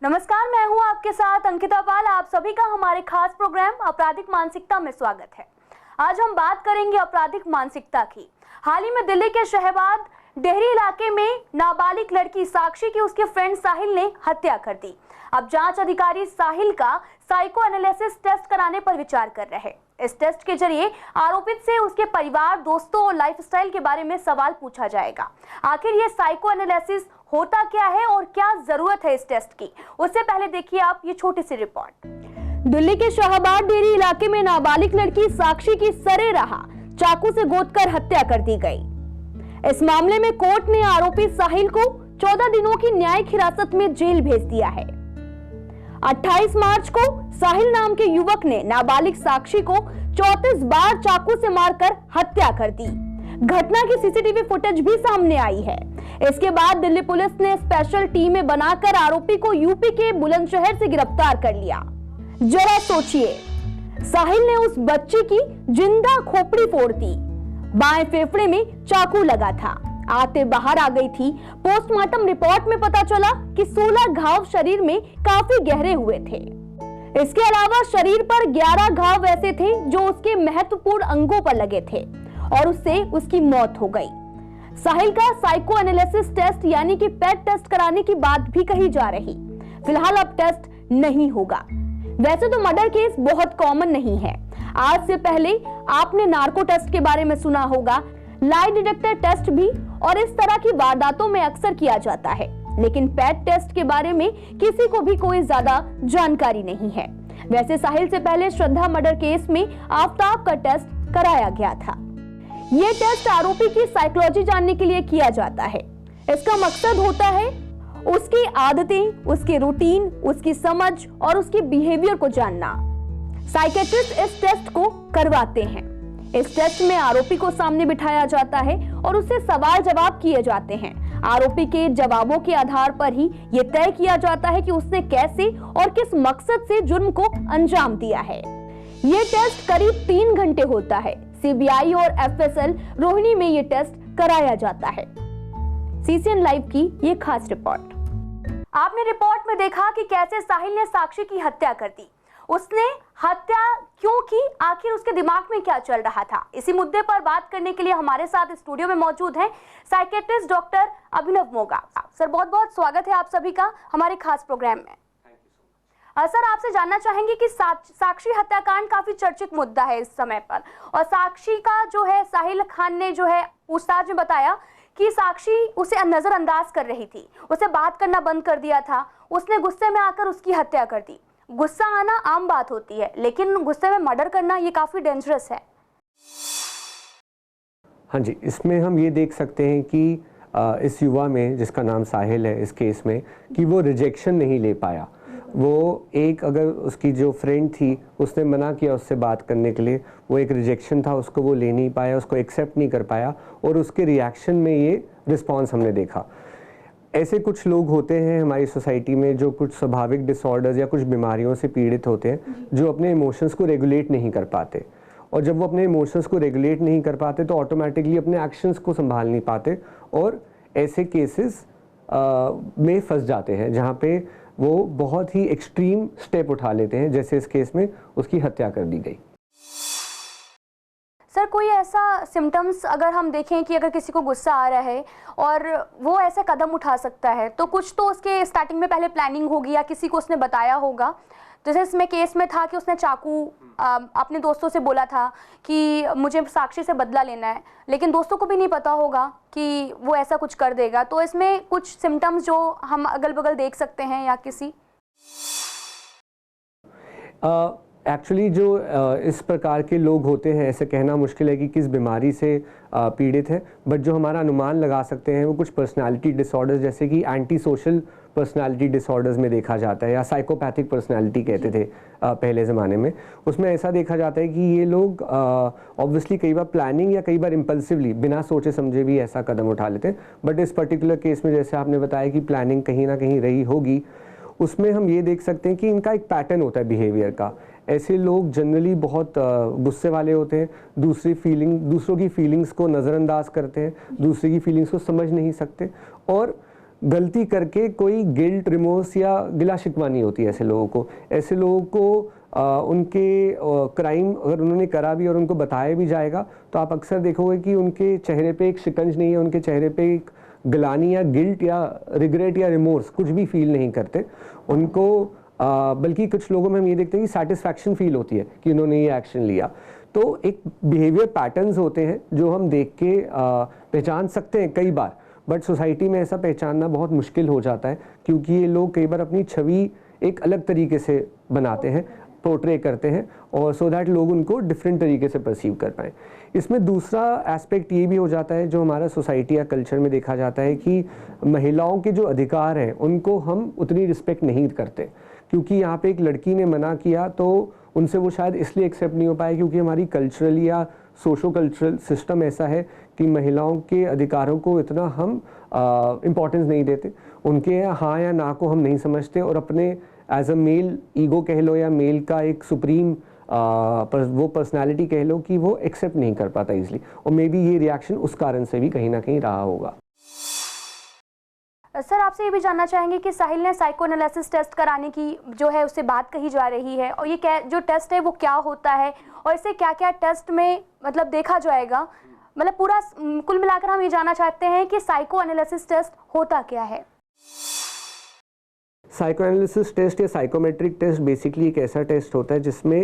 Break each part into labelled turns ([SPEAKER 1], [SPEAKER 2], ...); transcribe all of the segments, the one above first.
[SPEAKER 1] नमस्कार, मैं हूं आपके साथ अंकिता पाल। आप सभी का हमारे खास प्रोग्राम आपराधिक मानसिकता में स्वागत है। आज हम बात करेंगे आपराधिक मानसिकता की। हाल ही में दिल्ली के शहबाद डेहरी इलाके में नाबालिग लड़की साक्षी की उसके फ्रेंड साहिल ने हत्या कर दी। अब जांच अधिकारी साहिल का साइको एनालिसिस टेस्ट कराने पर विचार कर रहे हैं। इस टेस्ट के जरिए आरोपित से उसके परिवार, दोस्तों और लाइफस्टाइल के बारे में सवाल पूछा जाएगा। आखिर ये साइको एनालिसिस होता क्या है और क्या जरूरत है इस टेस्ट की, उससे पहले देखिए आप ये छोटी सी रिपोर्ट। दिल्ली के शहबाद डेहरी इलाके में नाबालिग लड़की साक्षी की सरेराह चाकू से गोदकर हत्या कर दी गई। इस मामले में कोर्ट ने आरोपी साहिल को 14 दिनों की न्यायिक हिरासत में जेल भेज दिया है। 28 मार्च को साहिल नाम के युवक ने नाबालिग साक्षी को 34 बार चाकू से मारकर हत्या कर दी। घटना की सीसीटीवी फुटेज भी सामने आई है। इसके बाद दिल्ली पुलिस ने स्पेशल टीमें बनाकर आरोपी को यूपी के बुलंदशहर से गिरफ्तार कर लिया। जरा सोचिए, साहिल ने उस बच्ची की जिंदा खोपड़ी फोड़ दी, बाएं फेफड़े में चाकू लगा था, आते बाहर आ गई थी। पोस्टमार्टम रिपोर्ट में पता चला कि 16 घाव शरीर में काफी गहरे हुए थे। इसके अलावा शरीर पर 11 घाव ऐसे थे जो उसके महत्वपूर्ण अंगों पर लगे थे और उससे उसकी मौत हो गई। साहिल का साइको एनालिसिस टेस्ट यानी कि पेट टेस्ट कराने की बात भी कही जा रही। फिलहाल अब टेस्ट नहीं होगा। वैसे तो मर्डर केस बहुत कॉमन नहीं है। आज से पहले आपने नार्को टेस्ट के बारे में सुना होगा, लाई डिटेक्टर टेस्ट भी और इस तरह की वारदातों में अक्सर किया जाता है, लेकिन पेट टेस्ट के बारे में किसी को भी कोई ज्यादा जानकारी नहीं है। वैसे साहिल से पहले श्रद्धा मर्डर केस में आफ्ताब का टेस्ट कराया गया था। ये टेस्ट आरोपी की साइकोलॉजी जानने के लिए किया जाता है। इसका मकसद होता है उसकी आदतें, उसके रूटीन, उसकी समझ और उसके बिहेवियर को जानना। साइकियाट्रिस्ट इस टेस्ट को करवाते हैं। इस टेस्ट में आरोपी को सामने बिठाया जाता है और उससे सवाल जवाब किए जाते हैं। आरोपी के जवाबों के आधार पर ही ये तय किया जाता है कि उसने कैसे और किस मकसद से जुर्म को अंजाम दिया है। ये टेस्ट करीब 3 घंटे होता है। सीबीआई और एफएसएल रोहिणी में ये टेस्ट कराया जाता है। सीसीएन लाइव की ये खास रिपोर्ट। आपने रिपोर्ट में देखा कि कैसे साहिल ने साक्षी की हत्या कर दी। उसने हत्या क्यों की, आखिर उसके दिमाग में क्या चल रहा था, इसी मुद्दे पर बात करने के लिए हमारे साथ स्टूडियो में मौजूद हैं साइकियाट्रिस्ट डॉक्टर अभिनव मोगा। सर, बहुत बहुत स्वागत है आप सभी का हमारे खास प्रोग्राम में। सर, आपसे जानना चाहेंगे कि साक्षी हत्याकांड काफी चर्चित मुद्दा है इस समय पर, और साक्षी का जो है साहिल खान ने जो है पूछताछ में बताया कि साक्षी उसे नजरअंदाज कर रही थी, उसे बात करना बंद कर दिया था, उसने गुस्से में आकर उसकी हत्या कर दी। गुस्सा आना आम बात होती है, लेकिन गुस्से में मर्डर करना ये काफी डेंजरस है।
[SPEAKER 2] हाँ जी, इसमें हम ये देख सकते हैं कि इस युवा में, जिसका नाम साहिल है इस केस में, कि वो रिजेक्शन नहीं ले पाया। वो एक, अगर उसकी जो फ्रेंड थी उसने मना किया उससे बात करने के लिए, वो एक रिजेक्शन था, उसको वो ले नहीं पाया, उसको एक्सेप्ट नहीं कर पाया, और उसके रिएक्शन में ये रिस्पॉन्स हमने देखा। ऐसे कुछ लोग होते हैं हमारी सोसाइटी में जो कुछ स्वाभाविक डिसऑर्डर्स या कुछ बीमारियों से पीड़ित होते हैं, जो अपने इमोशंस को रेगुलेट नहीं कर पाते, और जब वो अपने इमोशंस को रेगुलेट नहीं कर पाते तो ऑटोमेटिकली अपने एक्शंस को संभाल नहीं पाते, और ऐसे केसेस में फंस जाते हैं जहाँ पे वो बहुत ही एक्सट्रीम स्टेप उठा लेते हैं, जैसे इस केस में उसकी हत्या कर दी गई।
[SPEAKER 1] सर, कोई ऐसा सिम्टम्स अगर हम देखें कि अगर किसी को गुस्सा आ रहा है और वो ऐसे कदम उठा सकता है, तो कुछ तो उसके स्टार्टिंग में पहले प्लानिंग होगी या किसी को उसने बताया होगा। जैसे इसमें केस में था कि उसने चाकू अपने दोस्तों से बोला था कि मुझे साक्षी से बदला लेना है, लेकिन दोस्तों को भी नहीं पता होगा कि वो ऐसा कुछ कर देगा। तो इसमें कुछ सिम्टम्स जो हम अगल बगल देख सकते हैं या किसी
[SPEAKER 2] एक्चुअली जो इस प्रकार के लोग होते हैं, ऐसे कहना मुश्किल है कि किस बीमारी से पीड़ित है, बट जो हमारा अनुमान लगा सकते हैं वो कुछ पर्सनालिटी डिसऑर्डर्स, जैसे कि एंटी सोशल पर्सनालिटी डिसऑर्डर्स में देखा जाता है, या साइकोपैथिक पर्सनालिटी कहते थे पहले ज़माने में। उसमें ऐसा देखा जाता है कि ये लोग ऑब्वियसली कई बार प्लानिंग या कई बार इम्पल्सिवली बिना सोचे समझे भी ऐसा कदम उठा लेते हैं, बट इस पर्टिकुलर केस में जैसे आपने बताया कि प्लानिंग कहीं ना कहीं रही होगी, उसमें हम ये देख सकते हैं कि इनका एक पैटर्न होता है बिहेवियर का। ऐसे लोग जनरली बहुत गुस्से वाले होते हैं, दूसरों की फीलिंग्स को नज़रअंदाज करते हैं, दूसरे की फीलिंग्स को समझ नहीं सकते, और गलती करके कोई गिल्ट, रिमोर्स या गिला शिकवा नहीं होती ऐसे लोगों को। ऐसे लोगों को उनके क्राइम अगर उन्होंने करा भी और उनको बताया भी जाएगा तो आप अक्सर देखोगे कि उनके चेहरे पे एक शिकंज नहीं है, उनके चेहरे पे एक गिलानी या गिल्ट या रिग्रेट या रिमोर्स कुछ भी फील नहीं करते उनको। बल्कि कुछ लोगों में हम ये देखते हैं कि सेटिस्फैक्शन फील होती है कि उन्होंने ये एक्शन लिया। तो एक बिहेवियर पैटर्न्स होते हैं जो हम देख के पहचान सकते हैं कई बार, बट सोसाइटी में ऐसा पहचानना बहुत मुश्किल हो जाता है क्योंकि ये लोग कई बार अपनी छवि एक अलग तरीके से बनाते हैं, पोर्ट्रे करते हैं, और सो दैट लोग उनको डिफरेंट तरीके से परसीव कर पाएँ। इसमें दूसरा एस्पेक्ट ये भी हो जाता है जो हमारा सोसाइटी या कल्चर में देखा जाता है कि महिलाओं के जो अधिकार हैं उनको हम उतनी रिस्पेक्ट नहीं करते, क्योंकि यहाँ पे एक लड़की ने मना किया तो उनसे वो शायद इसलिए एक्सेप्ट नहीं हो पाए क्योंकि हमारी कल्चरल या सोशो कल्चरल सिस्टम ऐसा है कि महिलाओं के अधिकारों को इतना हम इम्पोर्टेंस नहीं देते, उनके हाँ या ना को हम नहीं समझते, और अपने एज अ मेल ईगो कह लो या मेल का एक सुप्रीम वो पर्सनालिटी कह लो कि वो एक्सेप्ट नहीं कर पाता इजीली, और मे बी ये रिएक्शन उस कारण से भी कहीं ना कहीं रहा होगा।
[SPEAKER 1] सर, आपसे ये भी जानना चाहेंगे कि साहिल ने साइको एनालिसिस टेस्ट कराने की जो है उससे बात कही जा रही है, और ये जो टेस्ट है वो क्या होता है और इसे क्या क्या टेस्ट में मतलब देखा जाएगा, मतलब पूरा कुल मिलाकर हम ये जानना चाहते हैं कि साइको एनालिसिस टेस्ट होता क्या है।
[SPEAKER 2] साइको एनालिसिस टेस्ट या साइकोमेट्रिक टेस्ट बेसिकली एक ऐसा टेस्ट होता है जिसमें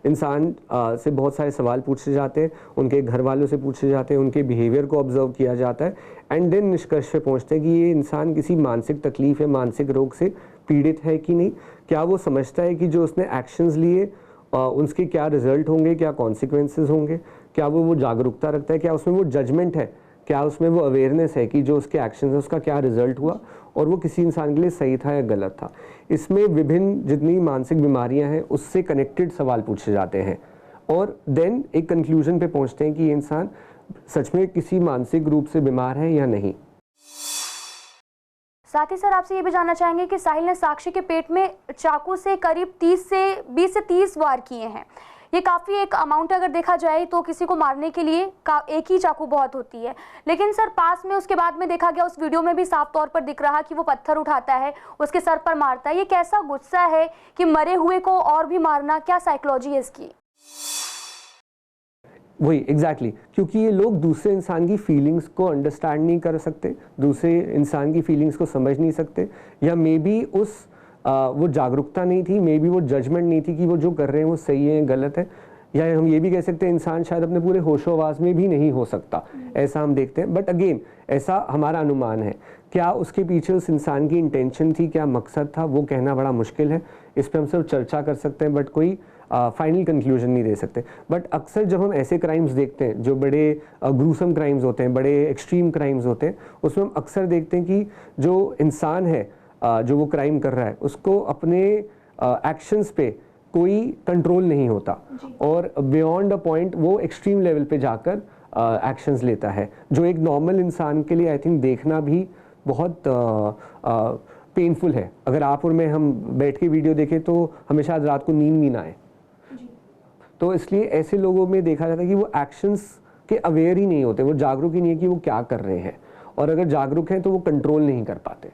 [SPEAKER 2] इंसान से बहुत सारे सवाल पूछे जाते हैं, उनके घर वालों से पूछे जाते हैं, उनके बिहेवियर को ऑब्जर्व किया जाता है, एंड देन निष्कर्ष पे पहुंचते हैं कि ये इंसान किसी मानसिक तकलीफ या मानसिक रोग से पीड़ित है कि नहीं, क्या वो समझता है कि जो उसने एक्शंस लिए उसके क्या रिजल्ट होंगे, क्या कॉन्सिक्वेंसेस होंगे, क्या वो जागरूकता रखता है, क्या उसमें वो जजमेंट है, क्या उसमें वो अवेयरनेस है कि जो उसके एक्शन है उसका क्या रिजल्ट हुआ और वो किसी इंसान के लिए सही था या गलत था। इसमें विभिन्न जितनी मानसिक बीमारियां हैं उससे कनेक्टेड सवाल पूछे जाते हैं, और देन एक कंक्लूजन पे पहुंचते हैं कि ये इंसान सच में किसी मानसिक रूप से बीमार है या नहीं।
[SPEAKER 1] साथ ही सर, आपसे ये भी जानना चाहेंगे कि साहिल ने साक्षी के पेट में चाकू से करीब 20 से 30 वार किए हैं। ये काफ़ी एक अमाउंट अगर देखा जाए तो किसी को मारने के लिए एक ही चाकू बहुत होती है, लेकिन सर पास में उसके बाद में देखा गया उस वीडियो में भी साफ तौर पर दिख रहा कि वो पत्थर उठाता है, उसके सर पर मारता है। ये कैसा गुस्सा है कि मरे हुए को और भी मारना, क्या साइकोलॉजी है इसकी?
[SPEAKER 2] वही एग्जैक्टली क्योंकि ये लोग दूसरे इंसान की फीलिंग्स को अंडरस्टैंड नहीं कर सकते, दूसरे इंसान की फीलिंग्स को समझ नहीं सकते, या मे बी वो जागरूकता नहीं थी, मे बी वो जजमेंट नहीं थी कि वो जो कर रहे हैं वो सही है गलत है, या हम ये भी कह सकते हैं इंसान शायद अपने पूरे होशो आवाज़ में भी नहीं हो सकता, ऐसा हम देखते हैं। बट अगेन ऐसा हमारा अनुमान है, क्या उसके पीछे उस इंसान की इंटेंशन थी, क्या मकसद था, वो कहना बड़ा मुश्किल है। इस पर हम सिर्फ चर्चा कर सकते हैं बट कोई फाइनल कंक्लूजन नहीं दे सकते। बट अक्सर जब हम ऐसे क्राइम्स देखते हैं जो बड़े ग्रूसम क्राइम्स होते हैं, बड़े एक्सट्रीम क्राइम्स होते हैं, उसमें हम अक्सर देखते हैं कि जो इंसान है जो वो क्राइम कर रहा है उसको अपने एक्शंस पे कोई कंट्रोल नहीं होता, और बियॉन्ड अ पॉइंट वो एक्सट्रीम लेवल पे जाकर एक्शंस लेता है, जो एक नॉर्मल इंसान के लिए आई थिंक देखना भी बहुत पेनफुल है। अगर आप और मैं हम बैठ के वीडियो देखें तो हमें शायद रात को नींद नहीं आए। तो इसलिए ऐसे लोगों में देखा जाता है कि वो एक्शंस के अवेयर ही नहीं होते, वो जागरूक ही नहीं है कि वो क्या कर रहे हैं, और अगर जागरूक हैं तो वो कंट्रोल नहीं कर पाते।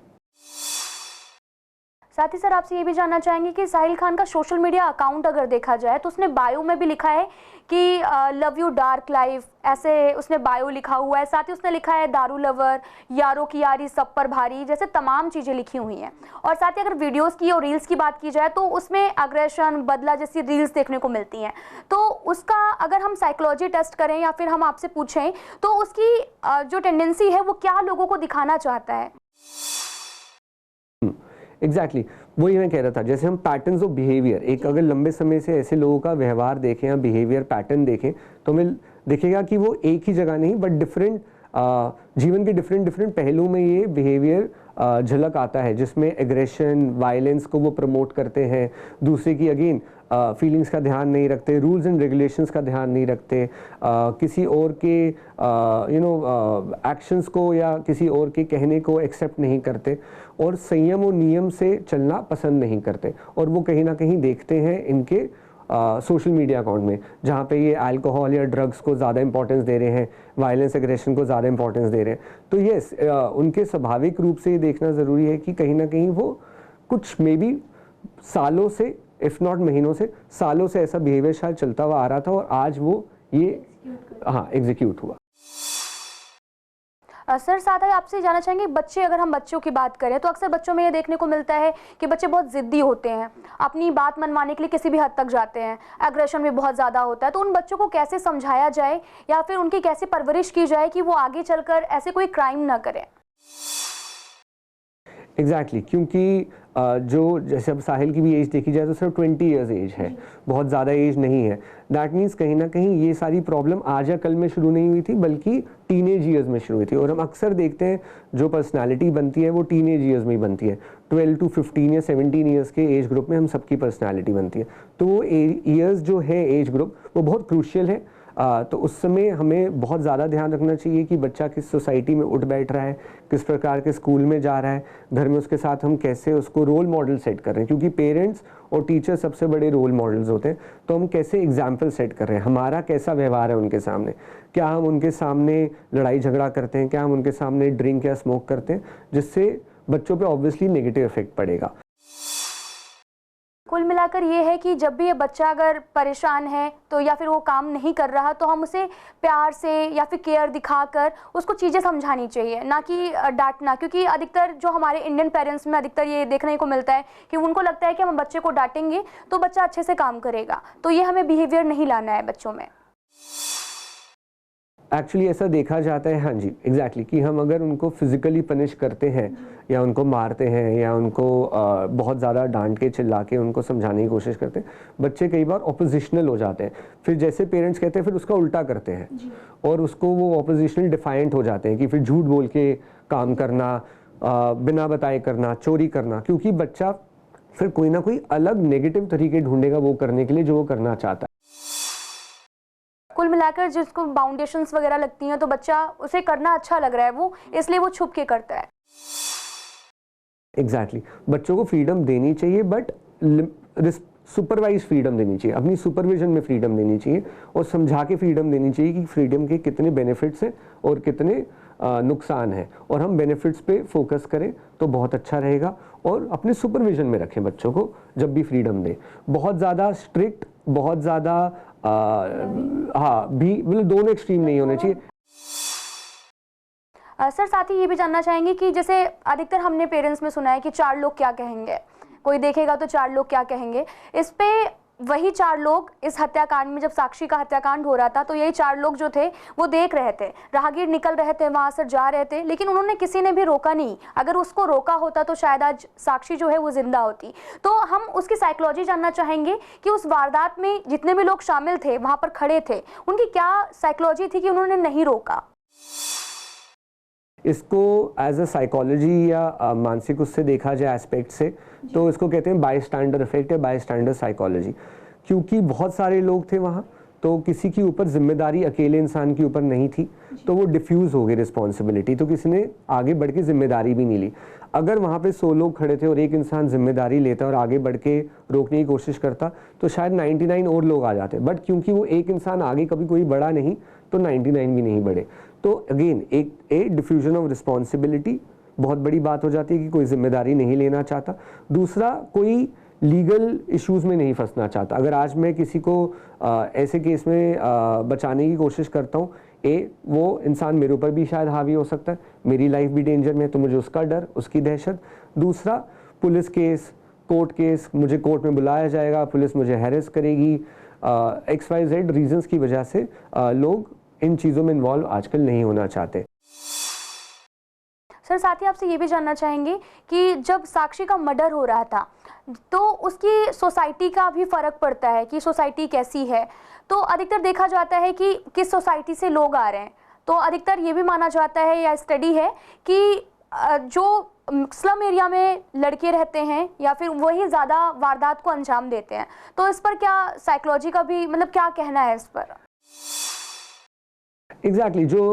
[SPEAKER 1] साथ ही सर, आपसे ये भी जानना चाहेंगे कि साहिल खान का सोशल मीडिया अकाउंट अगर देखा जाए तो उसने बायो में भी लिखा है कि लव यू डार्क लाइफ, ऐसे उसने बायो लिखा हुआ है। साथ ही उसने लिखा है दारू लवर, यारों की यारी सब पर भारी, जैसे तमाम चीज़ें लिखी हुई हैं। और साथ ही अगर वीडियोस की और रील्स की बात की जाए तो उसमें अग्रेशन, बदला जैसी रील्स देखने को मिलती हैं। तो उसका अगर हम साइकोलॉजी टेस्ट करें या फिर हम आपसे पूछें तो उसकी जो टेंडेंसी है वो क्या लोगों को दिखाना चाहता है?
[SPEAKER 2] एग्जैक्टली वही मैं कह रहा था, जैसे हम पैटर्न्स ऑफ बिहेवियर, एक अगर लंबे समय से ऐसे लोगों का व्यवहार देखें या बिहेवियर पैटर्न देखें तो हमें दिखेगा कि वो एक ही जगह नहीं बट डिफरेंट जीवन के डिफरेंट पहलू में ये बिहेवियर झलक आता है, जिसमें एग्रेशन, वायलेंस को वो प्रमोट करते हैं, दूसरे की अगेन फीलिंग्स का ध्यान नहीं रखते, रूल्स एंड रेगुलेशंस का ध्यान नहीं रखते, किसी और के एक्शंस को या किसी और के कहने को एक्सेप्ट नहीं करते, और संयम और नियम से चलना पसंद नहीं करते, और वो कहीं ना कहीं देखते हैं इनके सोशल मीडिया अकाउंट में, जहाँ पे ये अल्कोहल या ड्रग्स को ज़्यादा इंपॉर्टेंस दे रहे हैं, वायलेंस एग्रेशन को ज़्यादा इंपॉर्टेंस दे रहे हैं। तो यस, उनके स्वाभाविक रूप से ये देखना ज़रूरी है कि कहीं ना कहीं वो कुछ मे बी सालों से, इफ़ नॉट महीनों से, सालों से ऐसा बिहेवियर शायद चलता हुआ आ रहा था और आज वो ये एग्जीक्यूट हुआ।
[SPEAKER 1] सर साथ ही आपसे जानना चाहेंगे, बच्चे, अगर हम बच्चों की बात करें तो अक्सर बच्चों में ये देखने को मिलता है कि बच्चे बहुत ज़िद्दी होते हैं, अपनी बात मनवाने के लिए किसी भी हद तक जाते हैं, एग्रेशन भी बहुत ज़्यादा होता है। तो उन बच्चों को कैसे समझाया जाए या फिर उनकी कैसे परवरिश की जाए कि वो आगे चलकर ऐसे कोई क्राइम ना करें?
[SPEAKER 2] एग्जैक्टली, क्योंकि जो जैसे अब साहिल की भी एज देखी जाए तो सिर्फ 20 ईयर्स एज है, बहुत ज़्यादा एज नहीं है। दैट मीन्स कहीं ना कहीं ये सारी प्रॉब्लम आज या कल में शुरू नहीं हुई थी, बल्कि टीनेज ईयर्स में शुरू हुई थी। और हम अक्सर देखते हैं जो पर्सनालिटी बनती है वो टीनेज ईयर्स में ही बनती है। 12 to 15 या 17 ईयर्स के एज ग्रुप में हम सबकी पर्सनालिटी बनती है। तो वो ईयर्स जो है एज ग्रुप, वो बहुत क्रूशियल है। तो उस समय हमें बहुत ज़्यादा ध्यान रखना चाहिए कि बच्चा किस सोसाइटी में उठ बैठ रहा है, किस प्रकार के स्कूल में जा रहा है, घर में उसके साथ हम कैसे उसको रोल मॉडल सेट कर रहे हैं, क्योंकि पेरेंट्स और टीचर सबसे बड़े रोल मॉडल्स होते हैं। तो हम कैसे एग्जाम्पल सेट कर रहे हैं, हमारा कैसा व्यवहार है उनके सामने, क्या हम उनके सामने लड़ाई झगड़ा करते हैं, क्या हम उनके सामने ड्रिंक या स्मोक करते हैं, जिससे बच्चों पर ऑब्वियसली नेगेटिव इफेक्ट पड़ेगा।
[SPEAKER 1] कुल मिलाकर ये है कि जब भी ये बच्चा अगर परेशान है तो या फिर वो काम नहीं कर रहा तो हम उसे प्यार से या फिर केयर दिखाकर उसको चीज़ें समझानी चाहिए, ना कि डांटना। क्योंकि अधिकतर जो हमारे इंडियन पेरेंट्स में अधिकतर ये देखने को मिलता है कि उनको लगता है कि हम बच्चे को डांटेंगे तो बच्चा अच्छे से काम करेगा। तो ये हमें बिहेवियर नहीं लाना है बच्चों में।
[SPEAKER 2] एक्चुअली ऐसा देखा जाता है, हाँ जी एग्जैक्टली, कि हम अगर उनको फिजिकली पनिश करते हैं या उनको मारते हैं या उनको बहुत ज़्यादा डांट के चिल्ला के उनको समझाने की कोशिश करते हैं, बच्चे कई बार ऑपोजिशनल हो जाते हैं। फिर जैसे पेरेंट्स कहते हैं फिर उसका उल्टा करते हैं और उसको वो ऑपोजिशनल डिफाइंट हो जाते हैं कि फिर झूठ बोल के काम करना, बिना बताए करना, चोरी करना, क्योंकि बच्चा फिर कोई ना कोई अलग नेगेटिव तरीके ढूंढेगा वो करने के लिए जो वो करना चाहता है।
[SPEAKER 1] कुल मिलाकर जिसको बाउंडेशंस वगैरह लगती हैं तो बच्चा, उसे करना अच्छा लग रहा है वो, इसलिए वो छुप के करता है।
[SPEAKER 2] एग्जैक्टली, बच्चों को फ्रीडम देनी चाहिए, बट सुपरवाइज फ्रीडम देनी चाहिए, अपनी सुपरविजन में फ्रीडम देनी चाहिए और समझा के फ्रीडम देनी चाहिए कि फ्रीडम के कितने बेनिफिट्स हैं और कितने नुकसान हैं, और हम बेनिफिट्स पे फोकस करें तो बहुत अच्छा रहेगा। और अपने सुपरविजन में रखें बच्चों को जब भी फ्रीडम दें, बहुत ज़्यादा स्ट्रिक्ट, बहुत ज़्यादा हाँ भी, मतलब दोनों एक्सट्रीम नहीं होने चाहिए।
[SPEAKER 1] सर साथ ही ये भी जानना चाहेंगे कि जैसे अधिकतर हमने पेरेंट्स में सुना है कि 4 लोग क्या कहेंगे, कोई देखेगा तो 4 लोग क्या कहेंगे। इस पे वही 4 लोग इस हत्याकांड में, जब साक्षी का हत्याकांड हो रहा था तो यही 4 लोग जो थे वो देख रहे थे, राहगीर निकल रहे थे वहां से, जा रहे थे, लेकिन उन्होंने किसी ने भी रोका नहीं। अगर उसको रोका होता तो शायद आज साक्षी जो है वो जिंदा होती। तो हम उसकी साइकोलॉजी जानना चाहेंगे कि उस वारदात में जितने भी लोग शामिल थे, वहां पर खड़े थे, उनकी क्या साइकोलॉजी थी कि उन्होंने नहीं रोका।
[SPEAKER 2] इसको एज अ साइकोलॉजी या मानसिक उससे देखा जाए एस्पेक्ट से, तो इसको कहते हैं बायस्टैंडर इफेक्ट या बायस्टैंडर साइकोलॉजी। क्योंकि बहुत सारे लोग थे वहाँ, तो किसी के ऊपर जिम्मेदारी अकेले इंसान के ऊपर नहीं थी, तो वो डिफ्यूज़ हो गई रिस्पॉन्सिबिलिटी, तो किसी ने आगे बढ़ के जिम्मेदारी भी नहीं ली। अगर वहाँ पे 100 लोग खड़े थे और एक इंसान जिम्मेदारी लेता और आगे बढ़ के रोकने की कोशिश करता तो शायद 99 और लोग आ जाते, बट क्योंकि वो एक इंसान आगे कभी कोई बढ़ा नहीं तो 99 भी नहीं बढ़े। तो अगेन एक डिफ्यूजन ऑफ रिस्पॉन्सिबिलिटी बहुत बड़ी बात हो जाती है कि कोई जिम्मेदारी नहीं लेना चाहता। दूसरा, कोई लीगल इश्यूज़ में नहीं फंसना चाहता। अगर आज मैं किसी को ऐसे केस में बचाने की कोशिश करता हूँ, वो इंसान मेरे ऊपर भी शायद हावी हो सकता है, मेरी लाइफ भी डेंजर में है, तो मुझे उसका डर, उसकी दहशत। दूसरा, पुलिस केस, कोर्ट केस, मुझे कोर्ट में बुलाया जाएगा, पुलिस मुझे हैरेस करेगी, XYZ रीजंस की वजह से लोग इन चीज़ों में इन्वॉल्व आजकल नहीं होना चाहते।
[SPEAKER 1] सर साथ ही आपसे ये भी जानना चाहेंगे कि जब साक्षी का मर्डर हो रहा था तो उसकी सोसाइटी का भी फ़र्क पड़ता है कि सोसाइटी कैसी है। तो अधिकतर देखा जाता है कि किस सोसाइटी से लोग आ रहे हैं, तो अधिकतर ये भी माना जाता है या स्टडी है कि जो स्लम एरिया में लड़के रहते हैं या फिर वही ज़्यादा वारदात को अंजाम देते हैं। तो इस पर क्या साइकोलॉजी का भी, मतलब क्या कहना है इस पर?
[SPEAKER 2] एग्जैक्टली जो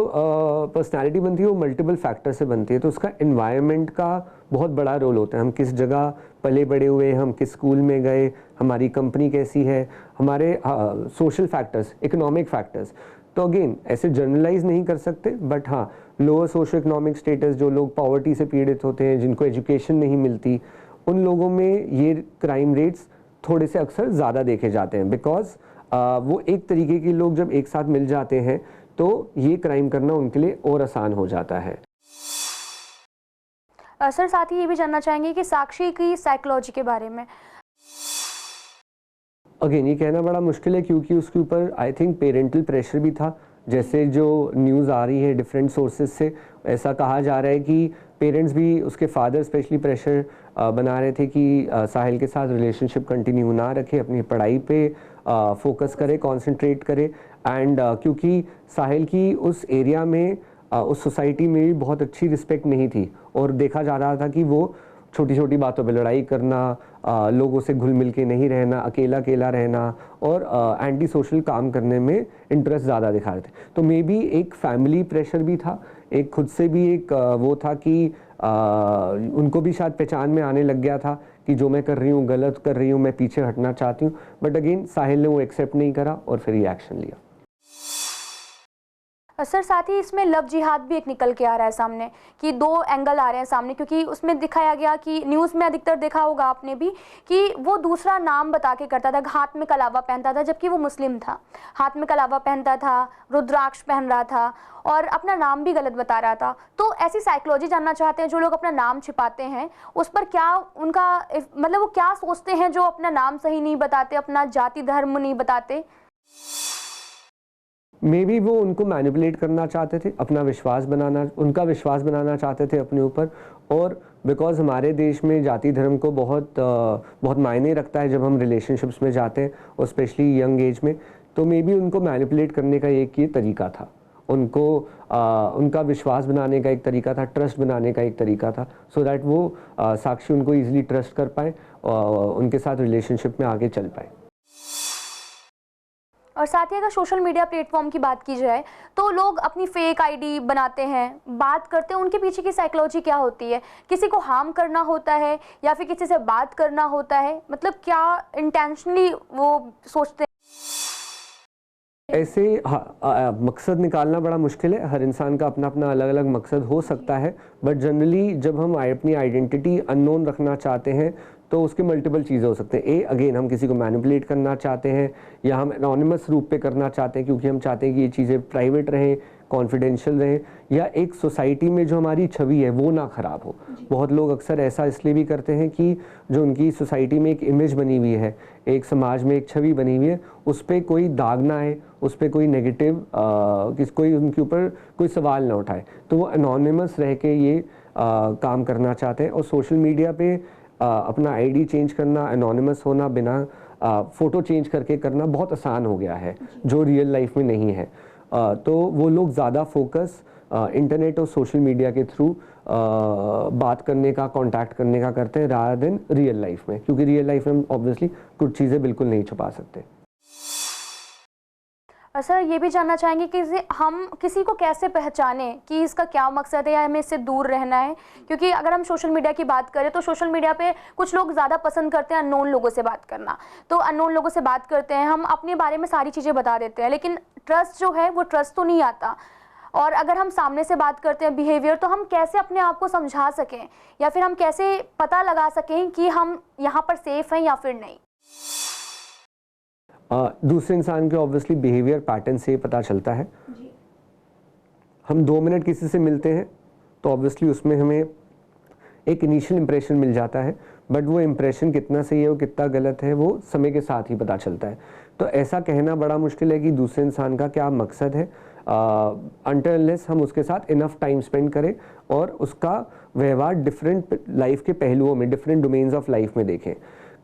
[SPEAKER 2] पर्सनालिटी बनती है वो मल्टीपल फैक्टर से बनती है, तो उसका इन्वायरमेंट का बहुत बड़ा रोल होता है। हम किस जगह पले बड़े हुए, हम किस स्कूल में गए, हमारी कंपनी कैसी है, हमारे सोशल फैक्टर्स, इकोनॉमिक फैक्टर्स। तो अगेन ऐसे जनरलाइज नहीं कर सकते, बट हाँ लोअर सोशो इकोनॉमिक स्टेटस, जो लोग पॉवर्टी से पीड़ित होते हैं, जिनको एजुकेशन नहीं मिलती, उन लोगों में ये क्राइम रेट्स थोड़े से अक्सर ज़्यादा देखे जाते हैं, बिकॉज वो एक तरीके के लोग जब एक साथ मिल जाते हैं तो ये क्राइम करना उनके लिए और आसान हो जाता है।
[SPEAKER 1] सर साथ ही ये भी जानना चाहेंगे कि साक्षी की साइकोलॉजी के बारे में।
[SPEAKER 2] अगेन ये कहना बड़ा मुश्किल है, क्योंकि उसके ऊपर आई थिंक पेरेंटल प्रेशर भी था। जैसे जो न्यूज़ आ रही है डिफरेंट सोर्सेज से, ऐसा कहा जा रहा है कि पेरेंट्स भी, उसके फादर स्पेशली प्रेशर बना रहे थे कि साहिल के साथ रिलेशनशिप कंटिन्यू ना रखे, अपनी पढ़ाई पे फोकस करे, कंसंट्रेट करे। एंड क्योंकि साहिल की उस एरिया में, उस सोसाइटी में भी बहुत अच्छी रिस्पेक्ट नहीं थी, और देखा जा रहा था कि वो छोटी छोटी बातों पे लड़ाई करना, लोगों से घुल मिल के नहीं रहना, अकेला अकेला रहना, और एंटी सोशल काम करने में इंटरेस्ट ज़्यादा दिखा रहे थे। तो मे बी एक फैमिली प्रेशर भी था, एक खुद से भी एक वो था कि उनको भी शायद पहचान में आने लग गया था कि जो मैं कर रही हूँ गलत कर रही हूँ, मैं पीछे हटना चाहती हूँ। बट अगेन साहिल ने वो एक्सेप्ट नहीं करा और फिर ये एक्शन लिया।
[SPEAKER 1] सर साथ ही इसमें लव जिहाद भी एक निकल के आ रहा है सामने, कि दो एंगल आ रहे हैं सामने, क्योंकि उसमें दिखाया गया कि न्यूज़ में अधिकतर देखा होगा आपने भी कि वो दूसरा नाम बता के करता था, हाथ में कलावा पहनता था, जबकि वो मुस्लिम था, हाथ में कलावा पहनता था, रुद्राक्ष पहन रहा था और अपना नाम भी गलत बता रहा था। तो ऐसी साइकोलॉजी जानना चाहते हैं, जो लोग अपना नाम छिपाते हैं उस पर क्या उनका मतलब वो क्या सोचते हैं जो अपना नाम सही नहीं बताते, अपना जाति धर्म नहीं बताते?
[SPEAKER 2] मे बी वो उनको मैनिपुलेट करना चाहते थे, अपना विश्वास बनाना, उनका विश्वास बनाना चाहते थे अपने ऊपर। और बिकॉज हमारे देश में जाति धर्म को बहुत मायने रखता है जब हम रिलेशनशिप्स में जाते हैं, और स्पेशली यंग एज में, तो मे बी उनको मैनिपुलेट करने का एक ये तरीका था, उनको उनका विश्वास बनाने का एक तरीका था, ट्रस्ट बनाने का एक तरीका था, सो दैट वो साक्षी उनको ईजिली ट्रस्ट कर पाए और उनके साथ रिलेशनशिप में आगे चल पाए।
[SPEAKER 1] और साथ ही अगर सोशल मीडिया प्लेटफॉर्म की बात की जाए तो लोग अपनी फेक आईडी बनाते हैं, बात करते हैं, उनके पीछे की साइकोलॉजी क्या होती है? किसी को हार्म करना होता है या फिर किसी से बात करना होता है? मतलब क्या इंटेंशनली वो सोचते हैं?
[SPEAKER 2] ऐसे मकसद निकालना बड़ा मुश्किल है, हर इंसान का अपना अपना अलग अलग मकसद हो सकता है। बट जनरली जब हम अपनी आइडेंटिटी अननोन रखना चाहते हैं तो उसके मल्टीपल चीज़ें हो सकते हैं। अगेन हम किसी को मैनिपुलेट करना चाहते हैं, या हम एनोनिमस रूप पे करना चाहते हैं क्योंकि हम चाहते हैं कि ये चीज़ें प्राइवेट रहें, कॉन्फिडेंशियल रहें, या एक सोसाइटी में जो हमारी छवि है वो ना ख़राब हो। बहुत लोग अक्सर ऐसा इसलिए भी करते हैं कि जो उनकी सोसाइटी में एक इमेज बनी हुई है, एक समाज में एक छवि बनी हुई है, उस पर कोई दाग ना आए, उस पर कोई नेगेटिव कोई उनके ऊपर कोई सवाल ना उठाए, तो वो एनोनिमस रह के ये काम करना चाहते हैं। और सोशल मीडिया पे अपना आईडी चेंज करना, एनोनिमस होना, बिना फ़ोटो चेंज करके करना बहुत आसान हो गया है, जो रियल लाइफ में नहीं है। तो वो लोग ज़्यादा फोकस इंटरनेट और सोशल मीडिया के थ्रू बात करने का, कांटेक्ट करने का करते हैं, रादर देन रियल लाइफ में, क्योंकि रियल लाइफ में हम ऑब्वियसली कुछ चीज़ें बिल्कुल नहीं छुपा सकते।
[SPEAKER 1] सर ये भी जानना चाहेंगे कि हम किसी को कैसे पहचानें कि इसका क्या मकसद है या हमें इससे दूर रहना है? क्योंकि अगर हम सोशल मीडिया की बात करें तो सोशल मीडिया पे कुछ लोग ज़्यादा पसंद करते हैं अननोन लोगों से बात करना। तो अननोन लोगों से बात करते हैं, हम अपने बारे में सारी चीज़ें बता देते हैं, लेकिन ट्रस्ट जो है वो ट्रस्ट तो नहीं आता। और अगर हम सामने से बात करते हैं बिहेवियर, तो हम कैसे अपने आप को समझा सकें या फिर हम कैसे पता लगा सकें कि हम यहाँ पर सेफ हैं या फिर नहीं?
[SPEAKER 2] दूसरे इंसान के ऑब्वियसली बिहेवियर पैटर्न से पता चलता है। हम 2 मिनट किसी से मिलते हैं तो ऑब्वियसली उसमें हमें एक इनिशियल इम्प्रेशन मिल जाता है, बट वो इम्प्रेशन कितना सही है और कितना गलत है वो समय के साथ ही पता चलता है। तो ऐसा कहना बड़ा मुश्किल है कि दूसरे इंसान का क्या मकसद है, अनटिल अनलेस हम उसके साथ इनफ टाइम स्पेंड करें और उसका व्यवहार डिफरेंट लाइफ के पहलुओं में, डिफरेंट डोमेन्स ऑफ लाइफ में देखें।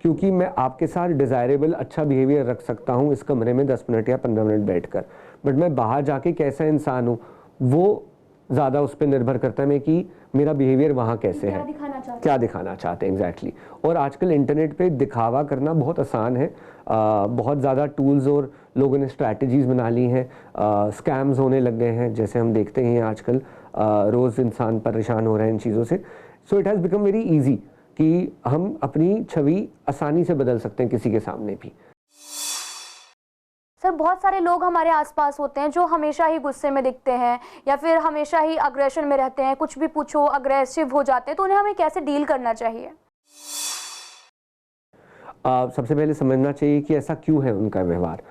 [SPEAKER 2] क्योंकि मैं आपके साथ डिज़ायरेबल अच्छा बिहेवियर रख सकता हूँ इस कमरे में 10 मिनट या 15 मिनट बैठकर, बट मैं बाहर जाके कैसा इंसान हूँ वो ज़्यादा उस पर निर्भर करता है कि मेरा बिहेवियर वहाँ कैसे है, क्या दिखाना चाहते हैं एग्जैक्टली। और आजकल इंटरनेट पे दिखावा करना बहुत आसान है, बहुत ज़्यादा टूल्स और लोगों ने स्ट्रैटेजीज़ बना ली हैं, स्कैम्स होने लग गए हैं, जैसे हम देखते हैं आजकल रोज़ इंसान परेशान हो रहे हैं इन चीज़ों से। So it has become very easy कि हम अपनी छवि आसानी से बदल सकते हैं किसी के सामने भी।
[SPEAKER 1] सर, बहुत सारे लोग हमारे आसपास होते हैं जो हमेशा ही गुस्से में दिखते हैं या फिर हमेशा ही अग्रेशन में रहते हैं, कुछ भी पूछो अग्रेसिव हो जाते हैं, तो उन्हें हमें कैसे डील करना चाहिए?
[SPEAKER 2] सबसे पहले समझना चाहिए कि ऐसा क्यों है उनका व्यवहार।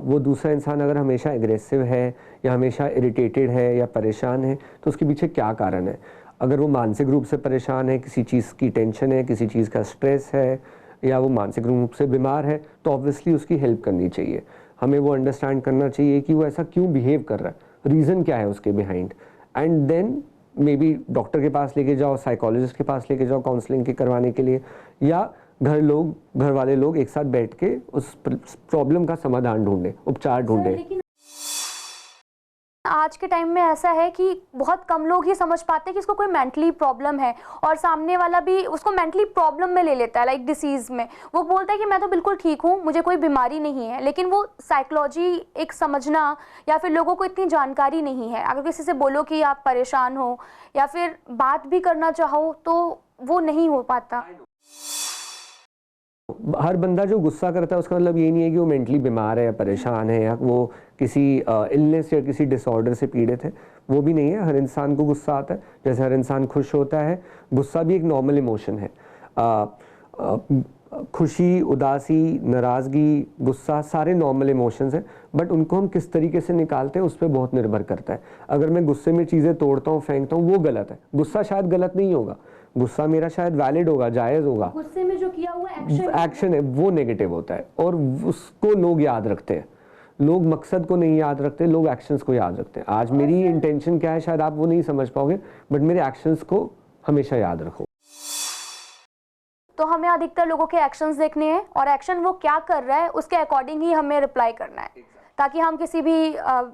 [SPEAKER 2] वो दूसरा इंसान अगर हमेशा एग्रेसिव है या हमेशा इरिटेटेड है या परेशान है तो उसके पीछे क्या कारण है। अगर वो मानसिक रूप से परेशान है, किसी चीज़ की टेंशन है, किसी चीज़ का स्ट्रेस है या वो मानसिक रूप से बीमार है, तो ऑब्वियसली उसकी हेल्प करनी चाहिए। हमें वो अंडरस्टैंड करना चाहिए कि वो ऐसा क्यों बिहेव कर रहा है, रीज़न क्या है उसके behind, and then maybe doctor के पास लेके जाओ, साइकोलॉजिस्ट के पास लेके जाओ काउंसलिंग के करवाने के लिए, या घर वाले लोग एक साथ बैठ के उस प्रॉब्लम का समाधान ढूंढें, उपचार ढूंढें।
[SPEAKER 1] आज के टाइम में ऐसा है कि बहुत कम लोग ही समझ पाते हैं कि इसको कोई मेंटली प्रॉब्लम है, और सामने वाला भी उसको मेंटली प्रॉब्लम में ले लेता है, लाइक डिसीज में। वो बोलता है कि मैं तो बिल्कुल ठीक हूँ, मुझे कोई बीमारी नहीं है, लेकिन वो साइकोलॉजी एक समझना या फिर लोगों को इतनी जानकारी नहीं है। अगर किसी से बोलो कि आप परेशान हो या फिर बात भी करना चाहो तो वो नहीं हो पाता।
[SPEAKER 2] हर बंदा जो गुस्सा करता है उसका मतलब ये नहीं है कि वो मेंटली बीमार है या परेशान है या वो किसी इलनेस या किसी डिसऑर्डर से पीड़ित है, वो भी नहीं है। हर इंसान को गुस्सा आता है, जैसे हर इंसान खुश होता है। गुस्सा भी एक नॉर्मल इमोशन है। खुशी, उदासी, नाराज़गी, गुस्सा सारे नॉर्मल इमोशंस हैं, बट उनको हम किस तरीके से निकालते हैं उस पर बहुत निर्भर करता है। अगर मैं गुस्से में चीज़ें तोड़ता हूँ, फेंकता हूँ, वो गलत है। गुस्सा शायद गलत नहीं होगा, गुस्सा मेरा शायद वैलिड होगा, जायज़ होगा।
[SPEAKER 1] गुस्से में जो किया हुआ
[SPEAKER 2] एक्शन है वो नेगेटिव होता है और उसको लोग याद रखते हैं। लोग मकसद को नहीं याद रखते, लोग एक्शंस को याद रखते हैं। आज मेरी इंटेंशन क्या है शायद आप वो नहीं समझ पाओगे, बट मेरे एक्शंस को हमेशा याद रखो।
[SPEAKER 1] तो हमें अधिकतर लोगों के एक्शंस देखने हैं और एक्शन वो क्या कर रहा है उसके अकॉर्डिंग ही हमें रिप्लाई करना है, ताकि हम किसी भी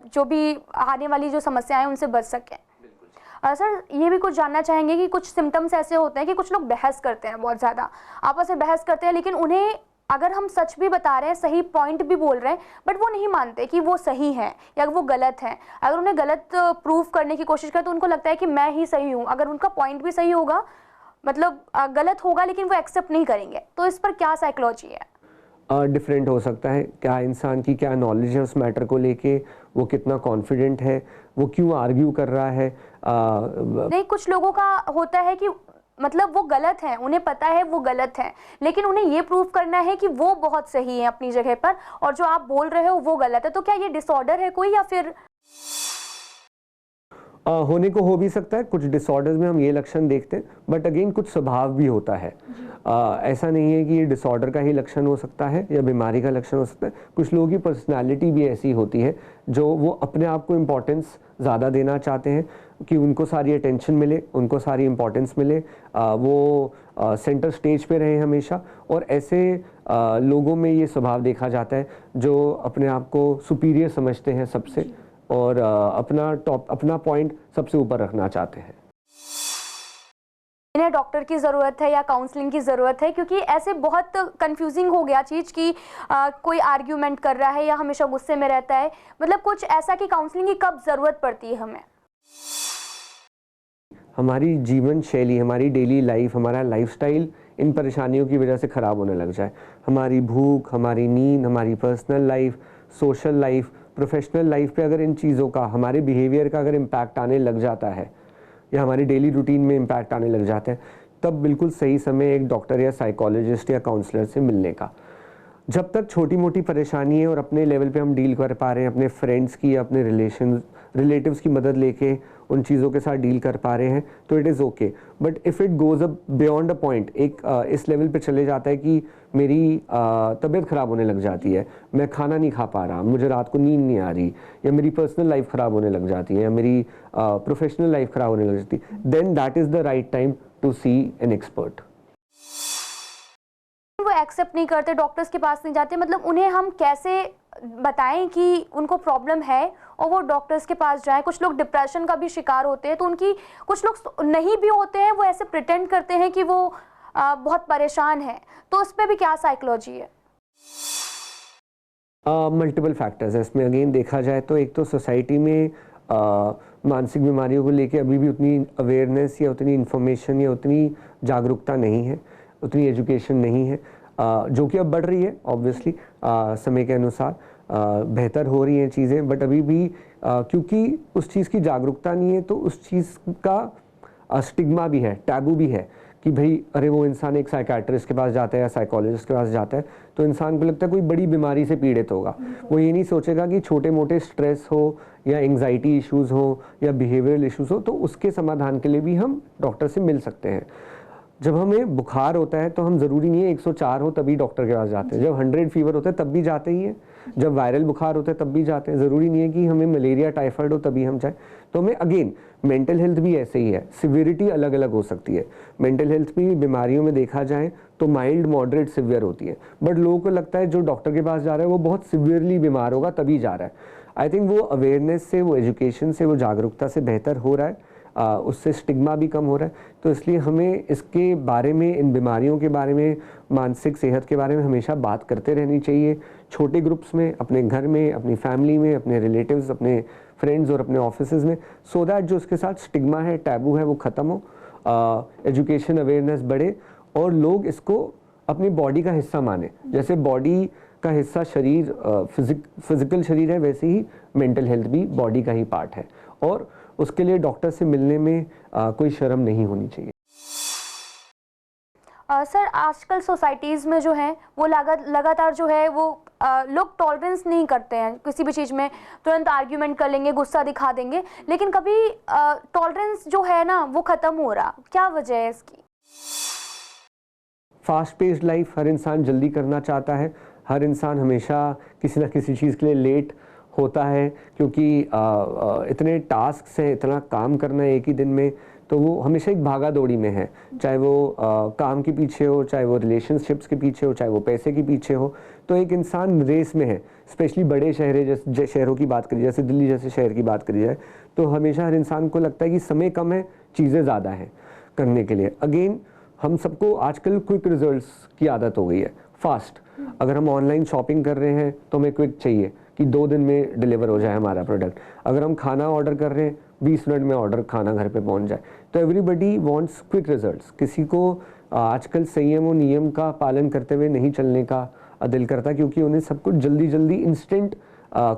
[SPEAKER 1] जो भी आने वाली जो समस्याएं हैं उनसे बच सकें। सर, ये भी कुछ जानना चाहेंगे कि कुछ सिम्टम्स ऐसे होते हैं कि कुछ लोग बहस करते हैं, बहुत ज़्यादा आपस में बहस करते हैं, लेकिन उन्हें अगर हम सच भी बता रहे हैं, सही पॉइंट भी बोल रहे हैं, बट वो नहीं मानते कि वो सही है या वो गलत है। अगर उन्हें गलत प्रूव करने की कोशिश करें तो उनको लगता है कि मैं ही सही हूँ। अगर उनका पॉइंट भी सही होगा, मतलब गलत होगा, लेकिन वो एक्सेप्ट नहीं करेंगे। तो इस पर क्या साइकोलॉजी है?
[SPEAKER 2] डिफरेंट हो सकता है, क्या इंसान की क्या नॉलेज है उस मैटर को लेके, वो कितना कॉन्फिडेंट है, वो क्यों आर्ग्यू कर रहा है।
[SPEAKER 1] नहीं, कुछ लोगों का होता है कि मतलब वो गलत है, उन्हें पता है वो गलत है, लेकिन उन्हें ये प्रूव करना है कि वो बहुत सही है अपनी जगह पर और जो आप बोल रहे हो वो गलत है। तो क्या ये डिसऑर्डर है कोई, या फिर
[SPEAKER 2] होने को हो भी सकता है। कुछ डिसऑर्डर्स में हम ये लक्षण देखते हैं, बट अगेन कुछ स्वभाव भी होता है। ऐसा नहीं है कि ये डिसऑर्डर का ही लक्षण हो सकता है या बीमारी का लक्षण हो सकता है। कुछ लोगों की पर्सनालिटी भी ऐसी होती है जो वो अपने आप को इम्पोर्टेंस ज़्यादा देना चाहते हैं कि उनको सारी अटेंशन मिले, उनको सारी इम्पोर्टेंस मिले, वो सेंटर स्टेज पे रहे हमेशा। और ऐसे लोगों में ये स्वभाव देखा जाता है जो अपने आप को सुपीरियर समझते हैं सबसे और अपना पॉइंट सबसे ऊपर रखना चाहते हैं।
[SPEAKER 1] इन्हें डॉक्टर की ज़रूरत है या काउंसलिंग की ज़रूरत है? क्योंकि ऐसे बहुत कंफ्यूजिंग हो गया चीज़ कि कोई आर्ग्यूमेंट कर रहा है या हमेशा गुस्से में रहता है, मतलब कुछ ऐसा कि काउंसलिंग की कब ज़रूरत पड़ती है हमें?
[SPEAKER 2] हमारी जीवन शैली, हमारी डेली लाइफ, हमारा लाइफस्टाइल इन परेशानियों की वजह से ख़राब होने लग जाए। हमारी भूख, हमारी नींद, हमारी personal life, social life, professional life पे अगर इन चीज़ों का, हमारे बिहेवियर का अगर इम्पैक्ट आने लग जाता है या हमारी डेली रूटीन में इम्पैक्ट आने लग जाता है, तब बिल्कुल सही समय एक डॉक्टर या साइकोलॉजिस्ट या काउंसलर से मिलने का। जब तक छोटी मोटी परेशानी है और अपने लेवल पे हम डील कर पा रहे हैं, अपने फ्रेंड्स की या अपने रिलेटिव्स की मदद लेके उन चीज़ों के साथ डील कर पा रहे हैं, तो it is okay. But if it goes up beyond a point, एक इस लेवल पे चले जाता है कि मेरी तबीयत ख़राब होने लग जाती है, मैं खाना नहीं खा पा रहा, मुझे रात को नींद नहीं आ रही, या मेरी पर्सनल लाइफ ख़राब होने लग जाती है, या मेरी प्रोफेशनल लाइफ ख़राब होने लग जाती है, then that is the right time to see an expert.
[SPEAKER 1] वो एक्सेप्ट नहीं करते, डॉक्टर्स के पास नहीं जाते, मतलब उन्हें हम कैसे बताएं कि उनको प्रॉब्लम है और वो डॉक्टर्स के पास जाएं। कुछ लोग डिप्रेशन का भी शिकार होते हैं, तो उनकी, कुछ लोग नहीं भी होते हैं, वो ऐसे प्रिटेंड करते हैं कि वो बहुत परेशान है, तो उस पर भी क्या साइकोलॉजी है?
[SPEAKER 2] मल्टीपल फैक्टर्स है इसमें। अगेन देखा जाए तो एक तो सोसाइटी में मानसिक बीमारियों को लेके अभी भी उतनी अवेयरनेस या उतनी इन्फॉर्मेशन या उतनी जागरूकता नहीं है, उतनी एजुकेशन नहीं है, जो कि अब बढ़ रही है ऑब्वियसली समय के अनुसार। बेहतर हो रही हैं चीज़ें, बट अभी भी क्योंकि उस चीज़ की जागरूकता नहीं है तो उस चीज़ का स्टिग्मा भी है, टैबू भी है कि भाई अरे वो इंसान एक साइकाट्रिस्ट के पास जाता है या साइकोलॉजिस्ट के पास जाता है तो इंसान को लगता है कोई बड़ी बीमारी से पीड़ित होगा। वो ये नहीं सोचेगा कि छोटे मोटे स्ट्रेस हो या एंग्जाइटी इश्यूज़ हो या बिहेवियरल इश्यूज़ हो तो उसके समाधान के लिए भी हम डॉक्टर से मिल सकते हैं। जब हमें बुखार होता है तो हम ज़रूरी नहीं है 104 हो तभी डॉक्टर के पास जाते हैं, जब 100 फीवर होता है तब भी जाते ही हैं, जब वायरल बुखार होता है तब भी जाते हैं। ज़रूरी नहीं है कि हमें मलेरिया टाइफाइड हो तभी हम जाएं। तो हमें अगेन मेंटल हेल्थ भी ऐसे ही है, सिवियरिटी अलग अलग हो सकती है। मेंटल हेल्थ भी बीमारियों में देखा जाए तो माइल्ड मॉडरेट सिवियर होती है, बट लोगों को लगता है जो डॉक्टर के पास जा रहा है वो बहुत सिवियरली बीमार होगा तभी जा रहा है। आई थिंक वो अवेयरनेस से, वो एजुकेशन से, वो जागरूकता से बेहतर हो रहा है, उससे स्टिग्मा भी कम हो रहा है। तो इसलिए हमें इसके बारे में, इन बीमारियों के बारे में, मानसिक सेहत के बारे में हमेशा बात करते रहनी चाहिए, छोटे ग्रुप्स में, अपने घर में, अपनी फैमिली में, अपने रिलेटिव्स, अपने फ्रेंड्स और अपने ऑफिसेज में, सो दैट जो उसके साथ स्टिग्मा है, टैबू है, वो ख़त्म हो, एजुकेशन अवेयरनेस बढ़े और लोग इसको अपनी बॉडी का हिस्सा माने। जैसे बॉडी का हिस्सा शरीर फिजिकल शरीर है, वैसे ही मेंटल हेल्थ भी बॉडी का ही पार्ट है और उसके लिए डॉक्टर से मिलने में कोई शर्म नहीं होनी चाहिए।
[SPEAKER 1] सर, आजकल सोसाइटीज़ में जो है वो लगातार जो है वो लोग टॉलरेंस नहीं करते हैं किसी भी चीज़ में, तुरंत आर्ग्यूमेंट कर लेंगे, गुस्सा दिखा देंगे, लेकिन कभी टॉलरेंस जो है ना वो ख़त्म हो रहा, क्या वजह है इसकी?
[SPEAKER 2] फास्ट पेस्ड लाइफ, हर इंसान जल्दी करना चाहता है, हर इंसान हमेशा किसी ना किसी चीज़ के लिए लेट होता है क्योंकि इतने टास्क हैं, इतना काम करना है एक ही दिन में, तो वो हमेशा एक भागा दौड़ी में है, चाहे वो काम के पीछे हो, चाहे वो रिलेशनशिप्स के पीछे हो, चाहे वो पैसे के पीछे हो। तो एक इंसान रेस में है, स्पेशली बड़े शहरों की बात करी, जैसे दिल्ली जैसे शहर की बात करी जाए तो हमेशा हर इंसान को लगता है कि समय कम है, चीज़ें ज़्यादा हैं करने के लिए। अगेन हम सबको आजकल क्विक रिजल्ट्स की आदत हो गई है, फास्ट। अगर हम ऑनलाइन शॉपिंग कर रहे हैं तो हमें क्विक चाहिए कि 2 दिन में डिलीवर हो जाए हमारा प्रोडक्ट। अगर हम खाना ऑर्डर कर रहे हैं 20 मिनट में ऑर्डर खाना घर पे पहुंच जाए। तो एवरीबडी वांट्स क्विक रिजल्ट्स। किसी को आजकल संयम और नियम का पालन करते हुए नहीं चलने का दिल करता, क्योंकि उन्हें सब कुछ जल्दी जल्दी इंस्टेंट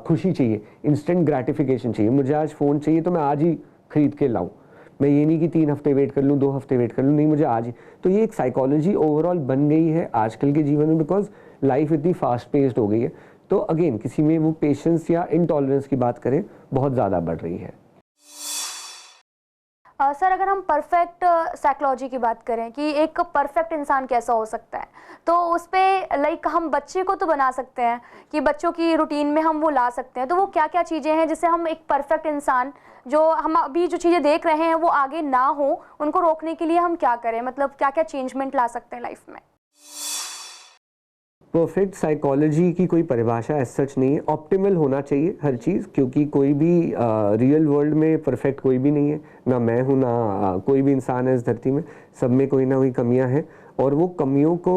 [SPEAKER 2] खुशी चाहिए, इंस्टेंट ग्रेटिफिकेशन चाहिए। मुझे आज फ़ोन चाहिए तो मैं आज ही खरीद के लाऊं, मैं ये नहीं कि 3 हफ्ते वेट कर लूँ, 2 हफ्ते वेट कर लूँ, नहीं मुझे आज ही। तो ये एक साइकोलॉजी ओवरऑल बन गई है आजकल के जीवन में, बिकॉज लाइफ इतनी फास्ट पेस्ड हो गई है। तो अगेन किसी में वो पेशेंस या इनटॉलरेंस की बात करें बहुत ज़्यादा बढ़ रही है।
[SPEAKER 1] सर, अगर हम परफेक्ट साइकोलॉजी की बात करें कि एक परफेक्ट इंसान कैसा हो सकता है, तो उस पर लाइक हम बच्चे को तो बना सकते हैं कि बच्चों की रूटीन में हम वो ला सकते हैं, तो वो क्या क्या चीज़ें हैं जिससे हम एक परफेक्ट इंसान, जो हम अभी जो चीज़ें देख रहे हैं वो आगे ना हो, उनको रोकने के लिए हम क्या करें, मतलब क्या क्या चेंजमेंट ला सकते हैं लाइफ में?
[SPEAKER 2] परफेक्ट साइकोलॉजी की कोई परिभाषा एज सच नहीं है। ऑप्टिमल होना चाहिए हर चीज़, क्योंकि कोई भी रियल वर्ल्ड में परफेक्ट कोई भी नहीं है, ना मैं हूँ ना कोई भी इंसान है इस धरती में। सब में कोई ना कोई कमियां हैं और वो कमियों को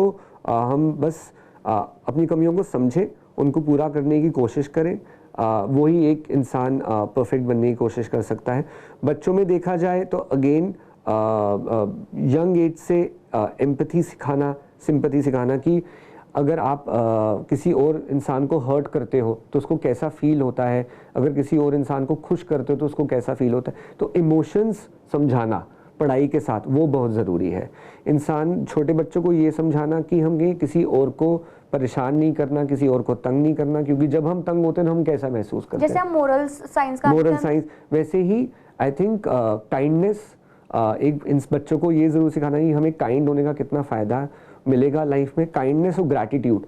[SPEAKER 2] हम बस अपनी कमियों को समझें, उनको पूरा करने की कोशिश करें, वही एक इंसान परफेक्ट बनने की कोशिश कर सकता है। बच्चों में देखा जाए तो अगेन यंग एज से एम्पैथी सिखाना, सिंपैथी सिखाना कि अगर आप किसी और इंसान को हर्ट करते हो तो उसको कैसा फील होता है, अगर किसी और इंसान को खुश करते हो तो उसको कैसा फील होता है। तो इमोशंस समझाना पढ़ाई के साथ वो बहुत ज़रूरी है। इंसान, छोटे बच्चों को ये समझाना कि हमें किसी और को परेशान नहीं करना, किसी और को तंग नहीं करना, क्योंकि जब हम तंग होते हैं तो हम कैसा महसूस करते हैं।
[SPEAKER 1] जैसे हम मोरल साइंस,
[SPEAKER 2] वैसे ही आई थिंक काइंडनेस, एक इन बच्चों को ये ज़रूर सिखाना कि हमें काइंड होने का कितना फ़ायदा मिलेगा लाइफ में। काइंडनेस और ग्रैटिट्यूड,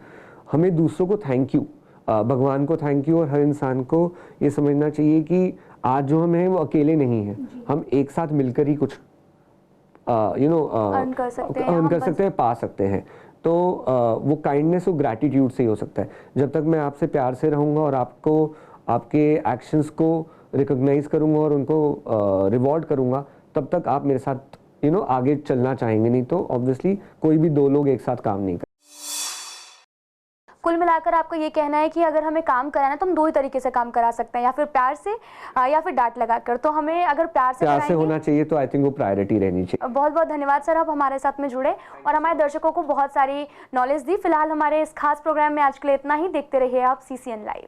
[SPEAKER 2] हमें दूसरों को थैंक यू, भगवान को थैंक यू, और हर इंसान को ये समझना चाहिए कि आज जो हम हैं वो अकेले नहीं हैं, हम एक साथ मिलकर ही कुछ
[SPEAKER 1] अर्न कर सकते हैं,
[SPEAKER 2] पा सकते हैं। तो वो काइंडनेस और ग्रैटिट्यूड से ही हो सकता है। जब तक मैं आपसे प्यार से रहूँगा और आपको आपके एक्शंस को रिकॉग्नाइज करूँगा और उनको रिवॉर्ड करूँगा, तब तक आप मेरे साथ आगे चलना चाहेंगे। नहीं तो ऑब्वियसली कोई भी दो लोग एक साथ काम नहीं कर।
[SPEAKER 1] कुल मिलाकर आपका ये कहना है कि अगर हमें काम कराना तो हम दो ही तरीके से काम करा सकते हैं, या फिर प्यार से या फिर डांट लगाकर। तो हमें अगर प्यार से
[SPEAKER 2] होना चाहिए तो आई थिंक वो प्रायोरिटी रहनी चाहिए।
[SPEAKER 1] बहुत बहुत धन्यवाद सर, आप हमारे साथ में जुड़े और हमारे दर्शकों को बहुत सारी नॉलेज दी। फिलहाल हमारे इस खास प्रोग्राम में आज के लिए इतना ही। देखते रहिए आप CCN लाइव।